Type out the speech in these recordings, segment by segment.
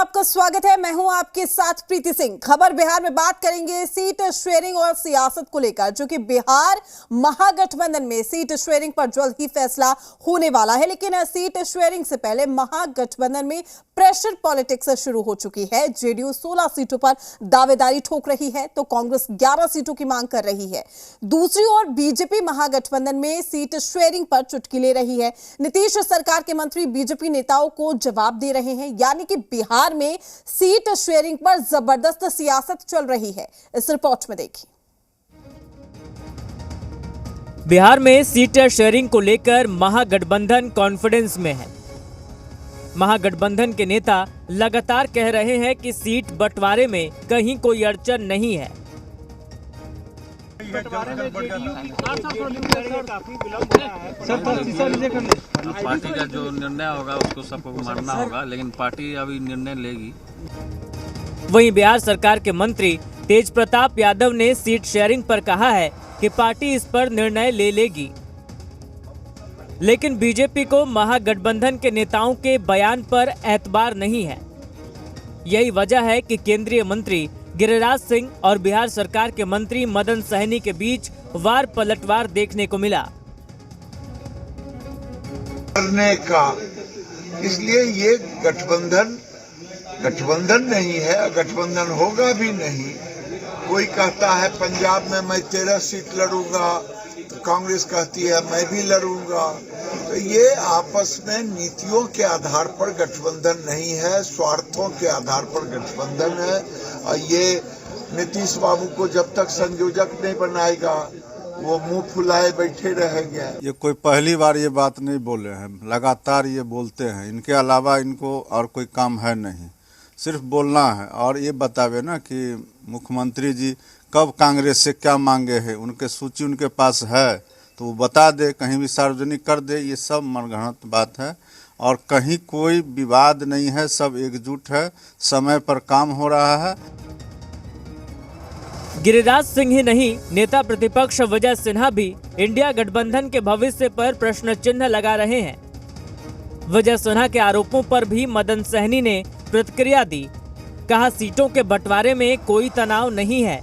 आपका स्वागत है। मैं हूं आपके साथ प्रीति सिंह। खबर बिहार में बात करेंगे सीट शेयरिंग और सियासत को लेकर, जो कि बिहार महागठबंधन में सीट शेयरिंग पर जल्द ही फैसला होने वाला है। लेकिन सीट शेयरिंग से पहले महागठबंधन में प्रेशर पॉलिटिक्स शुरू हो चुकी है। जेडीयू 16 सीटों पर दावेदारी ठोक रही है तो कांग्रेस 11 सीटों की मांग कर रही है। दूसरी ओर बीजेपी महागठबंधन में सीट शेयरिंग पर चुटकी ले रही है। नीतीश सरकार के मंत्री बीजेपी नेताओं को जवाब दे रहे हैं, यानी कि बिहार में सीट शेयरिंग पर जबरदस्त सियासत चल रही है। इस रिपोर्ट में देखिए। बिहार में सीट शेयरिंग को लेकर महागठबंधन कॉन्फिडेंस में है। महागठबंधन के नेता लगातार कह रहे हैं कि सीट बंटवारे में कहीं कोई अड़चन नहीं है। पार्टी का जो निर्णय होगा उसको सबको मानना होगा, लेकिन पार्टी अभी निर्णय लेगी। वहीं बिहार सरकार के मंत्री तेज प्रताप यादव ने सीट शेयरिंग पर कहा है कि पार्टी इस पर निर्णय ले लेगी, लेकिन बीजेपी को महागठबंधन के नेताओं के बयान पर एतबार नहीं है। यही वजह है कि केंद्रीय मंत्री गिरिराज सिंह और बिहार सरकार के मंत्री मदन सहनी के बीच वार पलटवार देखने को मिला। करने का, इसलिए ये गठबंधन नहीं है, गठबंधन होगा भी नहीं। कोई कहता है पंजाब में मैं 13 सीट लड़ूंगा, तो कांग्रेस कहती है मैं भी लड़ूंगा। तो ये आपस में नीतियों के आधार पर गठबंधन नहीं है, स्वार्थों के आधार पर गठबंधन है। और ये नीतीश बाबू को जब तक संयोजक नहीं बनाएगा वो मुंह फुलाए बैठे रहेंगे। ये कोई पहली बार ये बात नहीं बोले हैं, लगातार ये बोलते हैं। इनके अलावा इनको और कोई काम है नहीं, सिर्फ बोलना है। और ये बतावे ना कि मुख्यमंत्री जी कब कांग्रेस से क्या मांगे हैं, उनके सूची उनके पास है तो वो बता दे, कहीं भी सार्वजनिक कर दे। ये सब मनगढ़ंत बात है और कहीं कोई विवाद नहीं है, सब एकजुट है, समय पर काम हो रहा है। गिरिराज सिंह ही नहीं, नेता प्रतिपक्ष विजय सिन्हा भी इंडिया गठबंधन के भविष्य पर प्रश्न चिन्ह लगा रहे हैं। विजय सिन्हा के आरोपों पर भी मदन सहनी ने प्रतिक्रिया दी। कहा, सीटों के बंटवारे में कोई तनाव नहीं है।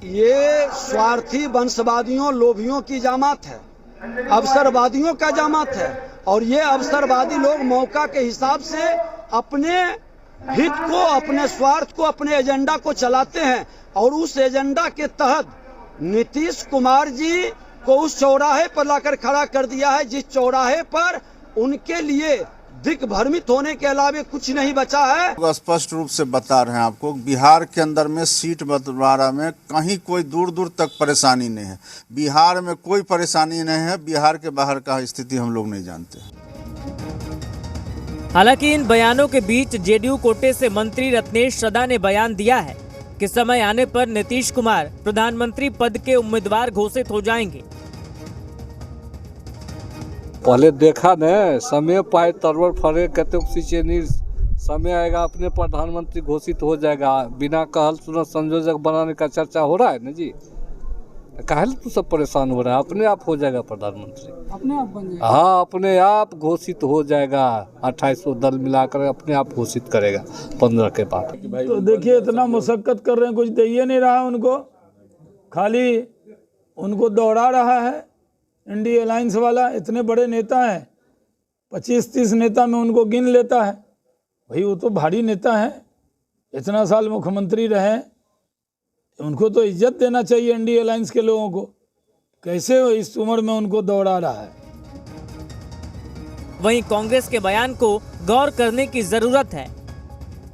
ये स्वार्थी वंशवादियों, लोभियों की जामात है, अवसरवादियों का जामात है। और ये अवसरवादी लोग मौका के हिसाब से अपने हित को, अपने स्वार्थ को, अपने एजेंडा को चलाते हैं। और उस एजेंडा के तहत नीतीश कुमार जी को उस चौराहे पर लाकर खड़ा कर दिया है, जिस चौराहे पर उनके लिए दिग्भ्रमित होने के अलावा कुछ नहीं बचा है। स्पष्ट रूप से बता रहे हैं आपको, बिहार के अंदर में सीट बंटवारा में कहीं कोई दूर दूर तक परेशानी नहीं है। बिहार में कोई परेशानी नहीं है, बिहार के बाहर का स्थिति हम लोग नहीं जानते। हालांकि इन बयानों के बीच जेडीयू कोटे से मंत्री रत्नेश सदा ने बयान दिया है कि समय आने पर नीतीश कुमार प्रधानमंत्री पद के उम्मीदवार घोषित हो जाएंगे। पहले देखा न, समय पाए तरवर फरे कहते सींचे नहीं, समय आएगा अपने प्रधानमंत्री घोषित हो जाएगा। बिना कहल सुनल संयोजक बनाने का चर्चा हो रहा है न जी। काहे तू सब परेशान हो रहा है? अपने आप हो जाएगा प्रधानमंत्री, अपने आप बन जाएगा। हाँ, अपने आप घोषित हो जाएगा। 2800 दल मिलाकर अपने आप घोषित करेगा 15 के बाद। तो देखिए, इतना मुशक्कत कर रहे हैं, कुछ दे ही नहीं रहा उनको, खाली उनको दौड़ा रहा है इंडिया अलायंस वाला। इतने बड़े नेता हैं, 25-30 नेता में उनको गिन लेता है। भाई वो तो भारी नेता है, इतना साल मुख्यमंत्री रहे, उनको तो इज्जत देना चाहिए इंडिया अलायंस के लोगों को। कैसे इस उम्र में उनको दौड़ा रहा है। वहीं कांग्रेस के बयान को गौर करने की जरूरत है।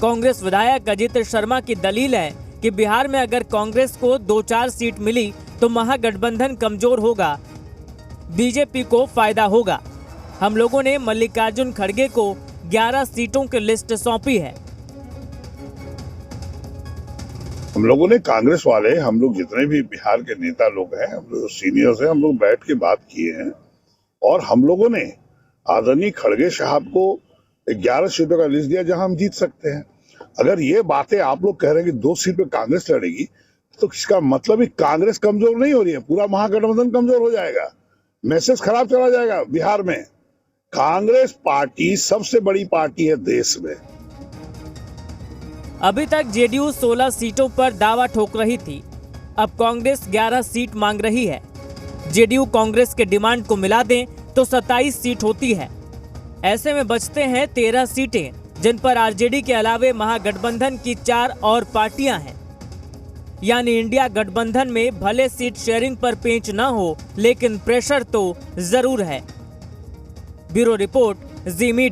कांग्रेस विधायक अजित शर्मा की दलील है कि बिहार में अगर कांग्रेस को 2-4 सीट मिली तो महागठबंधन कमजोर होगा, बीजेपी को फायदा होगा। हम लोगों ने मल्लिकार्जुन खड़गे को 11 सीटों की लिस्ट सौंपी है। हम लोगों ने, कांग्रेस वाले, हम लोग जितने भी बिहार के नेता लोग हैं, हम लोग सीनियर्स हैं, हम लोग बैठ के बात किए हैं। और हम लोगों ने आदरणीय खड़गे साहब को 11 सीटों का लिस्ट दिया जहां हम जीत सकते हैं। अगर ये बातें आप लोग कह रहे हैं कि 2 सीट पे कांग्रेस लड़ेगी, तो इसका मतलब कांग्रेस कमजोर नहीं हो रही है, पूरा महागठबंधन कमजोर हो जाएगा। मैसेज खराब चला जाएगा बिहार में। कांग्रेस पार्टी सबसे बड़ी पार्टी है देश में। अभी तक जेडीयू 16 सीटों पर दावा ठोक रही थी, अब कांग्रेस 11 सीट मांग रही है। जेडीयू कांग्रेस के डिमांड को मिला दें तो 27 सीट होती है। ऐसे में बचते हैं 13 सीटें, जिन पर आरजेडी के अलावे महागठबंधन की 4 और पार्टियां हैं। यानी इंडिया गठबंधन में भले सीट शेयरिंग पर पेंच न हो, लेकिन प्रेशर तो जरूर है। ब्यूरो रिपोर्ट, जी मीडिया।